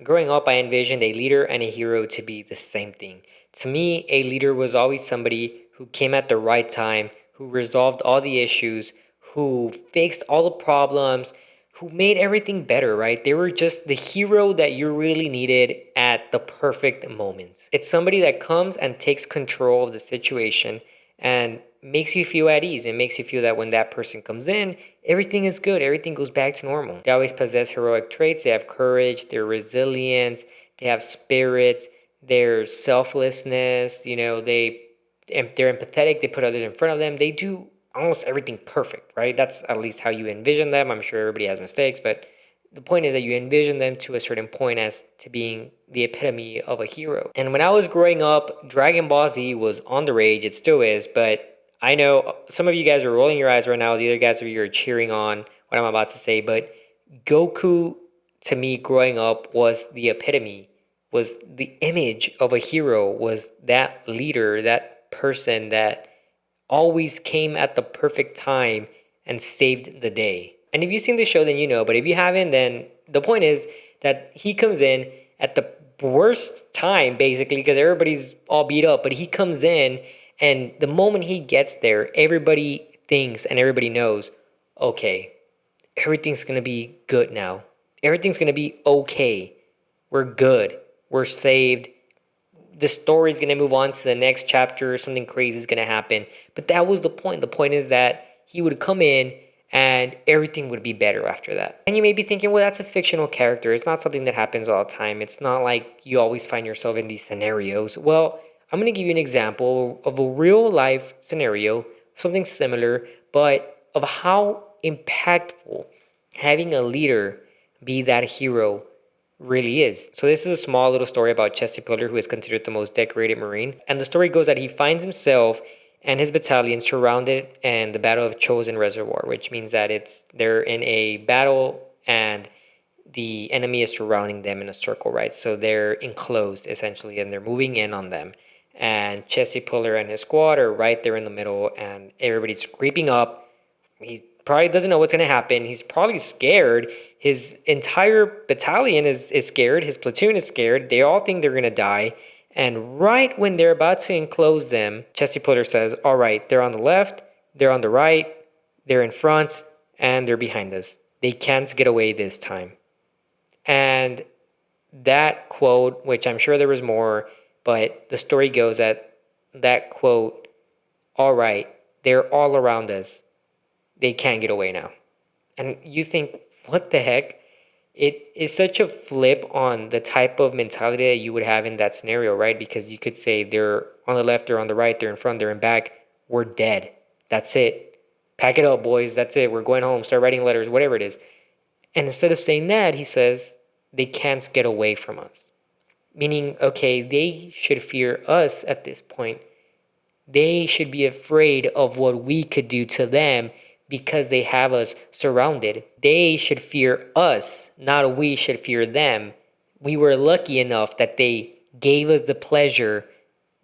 Growing up, I envisioned a leader and a hero to be the same thing. To me, a leader was always somebody who came at the right time, who resolved all the issues, who fixed all the problems, who made everything better, right? They were just the hero that you really needed at the perfect moment. It's somebody that comes and takes control of the situation and makes you feel at ease. It makes you feel that when that person comes in, everything is good, everything goes back to normal. They always possess heroic traits. They have courage, they're resilient, they have spirit, they're selflessness, they're empathetic, they put others in front of them. They do almost everything perfect, right? That's at least how you envision them. I'm sure everybody has mistakes, but the point is that you envision them to a certain point as to being the epitome of a hero. And when I was growing up, Dragon Ball Z was on the rage. It still is, but I know some of you guys are rolling your eyes right now. The other guys of you are cheering on what I'm about to say, but Goku, to me, growing up, was the epitome, was the image of a hero, was that leader, that person that always came at the perfect time and saved the day. And if you've seen the show, then you know. But if you haven't, then the point is that he comes in at the worst time, basically, because everybody's all beat up. But he comes in, and the moment he gets there, everybody thinks and everybody knows, okay, everything's going to be good now. Everything's going to be okay. We're good. We're saved. The story's going to move on to the next chapter. Something crazy is going to happen. But that was the point. The point is that he would come in and everything would be better after that. And you may be thinking, well, that's a fictional character. It's not something that happens all the time. It's not like you always find yourself in these scenarios. Well, I'm going to give you an example of a real life scenario, something similar, but of how impactful having a leader be that hero really is. So this is a small little story about Chesty Puller, who is considered the most decorated Marine. And the story goes that he finds himself and his battalion surrounded in the Battle of Chosin Reservoir, which means that they're in a battle and the enemy is surrounding them in a circle, right? So they're enclosed essentially and they're moving in on them. And Chesty Puller and his squad are right there in the middle and everybody's creeping up. He probably doesn't know what's going to happen. He's probably scared. His entire battalion is scared. His platoon is scared. They all think they're going to die. And right when they're about to enclose them, Chesty Puller says, all right, they're on the left, they're on the right, they're in front, and they're behind us. They can't get away this time. And that quote, which I'm sure there was more, but the story goes that quote, all right, they're all around us. They can't get away now. And you think, what the heck? It is such a flip on the type of mentality that you would have in that scenario, right? Because you could say they're on the left, they're on the right, they're in front, they're in back. We're dead. That's it. Pack it up, boys. That's it. We're going home. Start writing letters, whatever it is. And instead of saying that, he says, they can't get away from us. Meaning, okay, they should fear us at this point. They should be afraid of what we could do to them because they have us surrounded. They should fear us, not we should fear them. We were lucky enough that they gave us the pleasure,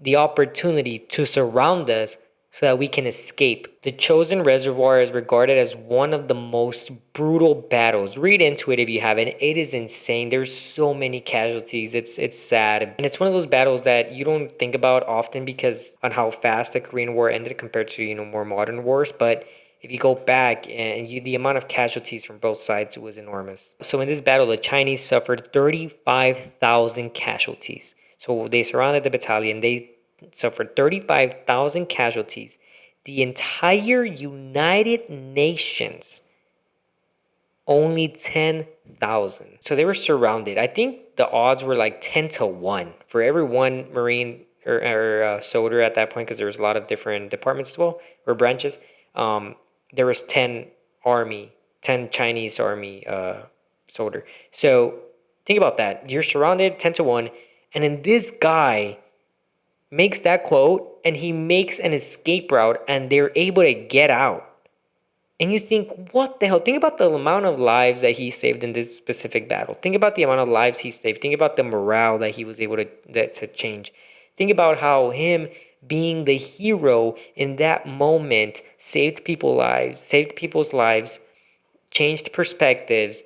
the opportunity to surround us so that we can escape. The Chosin Reservoir is regarded as one of the most brutal battles. Read into it if you haven't. It is insane. There's so many casualties. It's sad. And it's one of those battles that you don't think about often because on how fast the Korean War ended compared to, more modern wars. But if you go back and the amount of casualties from both sides was enormous. So in this battle, the Chinese suffered 35,000 casualties. So they surrounded the battalion. They suffered 35,000 casualties. The entire United Nations, only 10,000. So they were surrounded. I think the odds were like 10 to 1 for every one Marine or soldier at that point, because there was a lot of different departments as well, or branches. There was 10 Chinese army soldier. So think about that. You're surrounded 10 to 1, and then this guy makes that quote and he makes an escape route and they're able to get out. And you think, what the hell? Think about the amount of lives that he saved in this specific battle. Think about the amount of lives he saved. Think about the morale that he was able to change. Think about how him being the hero in that moment saved people's lives, changed perspectives,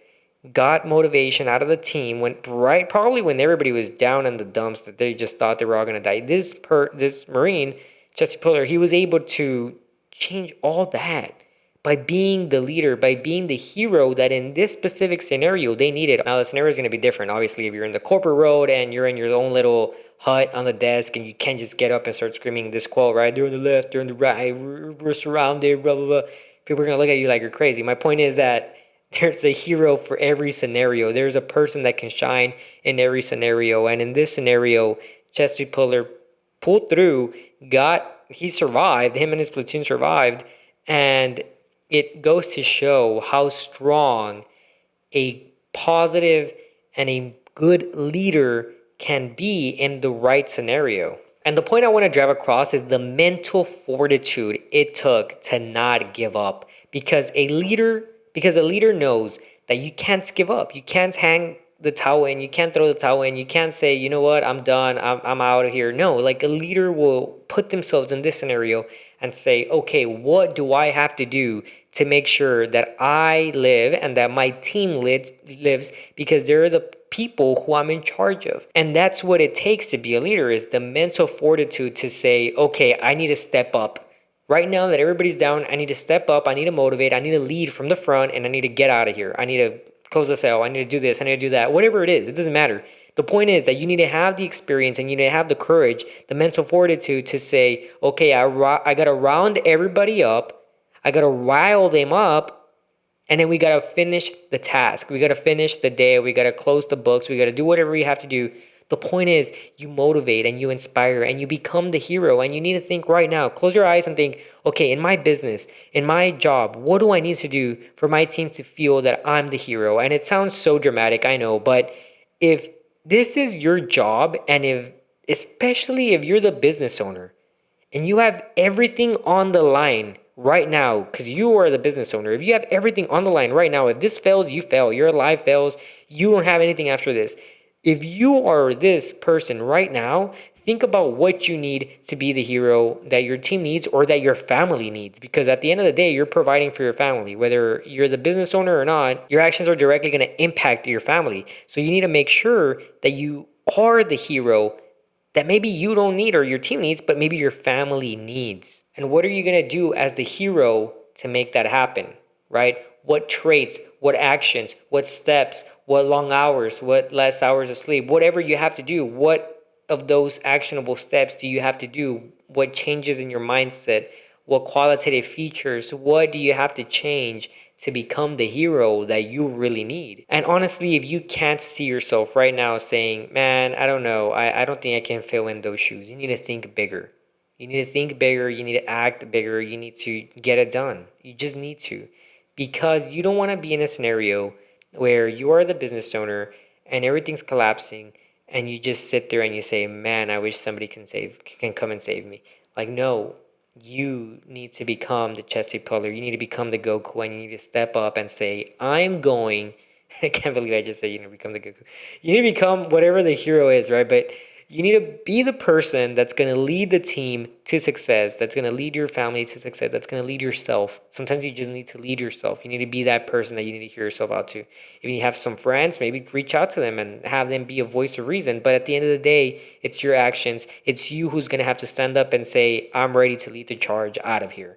got motivation out of the team when probably when everybody was down in the dumps that they just thought they were all gonna die. This Marine, Jesse Puller, he was able to change all that by being the leader, by being the hero that in this specific scenario they needed. Now the scenario is gonna be different. Obviously, if you're in the corporate road and you're in your own little hut on the desk and you can't just get up and start screaming this quote, right? They're on the left, they're on the right, we're surrounded, blah blah blah. People are gonna look at you like you're crazy. My point is that there's a hero for every scenario. There's a person that can shine in every scenario. And in this scenario, Chesty Puller pulled through, he survived, him and his platoon survived. And it goes to show how strong a positive and a good leader can be in the right scenario. And the point I want to drive across is the mental fortitude it took to not give up. Because a leader knows that you can't give up. You can't hang the towel in. You can't throw the towel in. You can't say, you know what, I'm done. I'm out of here. No, like a leader will put themselves in this scenario and say, okay, what do I have to do to make sure that I live and that my team lives because they're the people who I'm in charge of. And that's what it takes to be a leader, is the mental fortitude to say, okay, I need to step up. Right now that everybody's down, I need to step up, I need to motivate, I need to lead from the front, and I need to get out of here. I need to close the sale, I need to do this, I need to do that. Whatever it is, it doesn't matter. The point is that you need to have the experience and you need to have the courage, the mental fortitude to say, okay, I got to round everybody up, I got to rile them up, and then we got to finish the task. We got to finish the day. We got to close the books. We got to do whatever we have to do. The point is, you motivate and you inspire and you become the hero. And you need to think right now. Close your eyes and think, okay, in my business, in my job, what do I need to do for my team to feel that I'm the hero? And it sounds so dramatic, I know. But if this is your job, and especially if you're the business owner, and you have everything on the line right now, because you are the business owner, if you have everything on the line right now, if this fails, you fail, your life fails, you don't have anything after this. If you are this person right now, think about what you need to be the hero that your team needs or that your family needs. Because at the end of the day, you're providing for your family. Whether you're the business owner or not, your actions are directly going to impact your family. So you need to make sure that you are the hero that maybe you don't need or your team needs, but maybe your family needs. And what are you going to do as the hero to make that happen, right? What traits, what actions, what steps, what long hours, what less hours of sleep, whatever you have to do, what of those actionable steps do you have to do? What changes in your mindset? What qualitative features? What do you have to change to become the hero that you really need? And honestly, if you can't see yourself right now saying, man, I don't know, I don't think I can fill in those shoes, you need to think bigger. You need to think bigger. You need to act bigger. You need to get it done. You just need to. Because you don't want to be in a scenario where you are the business owner and everything's collapsing and you just sit there and you say, man, I wish somebody can come and save me. Like, no, you need to become the Chesty Puller. You need to become the Goku, and you need to step up and say, I'm going. I can't believe I just said you need to become the Goku. You need to become whatever the hero is, right? But you need to be the person that's going to lead the team to success, that's going to lead your family to success, that's going to lead yourself. Sometimes you just need to lead yourself. You need to be that person that you need to hear yourself out to. If you have some friends, maybe reach out to them and have them be a voice of reason. But at the end of the day, it's your actions. It's you who's going to have to stand up and say, I'm ready to lead the charge out of here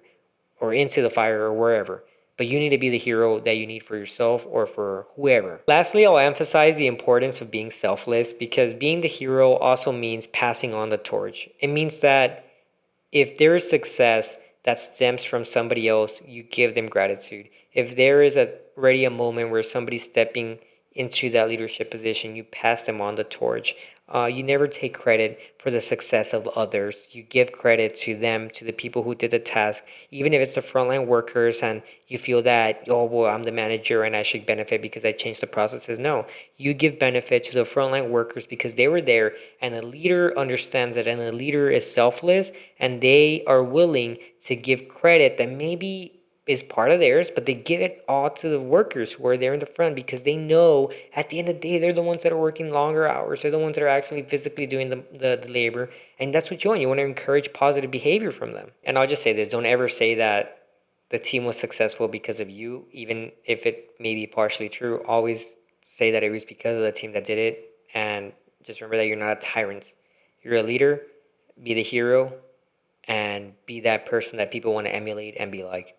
or into the fire or wherever. But you need to be the hero that you need for yourself or for whoever. Lastly, I'll emphasize the importance of being selfless, because being the hero also means passing on the torch. It means that if there is success that stems from somebody else, you give them gratitude. If there is already a moment where somebody's stepping into that leadership position, you pass them on the torch. You never take credit for the success of others. You give credit to them, to the people who did the task, even if it's the frontline workers and you feel that, oh, well, I'm the manager and I should benefit because I changed the processes. No, you give benefit to the frontline workers because they were there, and the leader understands it, and the leader is selfless, and they are willing to give credit that maybe is part of theirs, but they give it all to the workers who are there in the front, because they know at the end of the day, they're the ones that are working longer hours. They're the ones that are actually physically doing the labor. And that's what you want. You want to encourage positive behavior from them. And I'll just say this, don't ever say that the team was successful because of you, even if it may be partially true. Always say that it was because of the team that did it. And just remember that you're not a tyrant. You're a leader. Be the hero and be that person that people want to emulate and be like.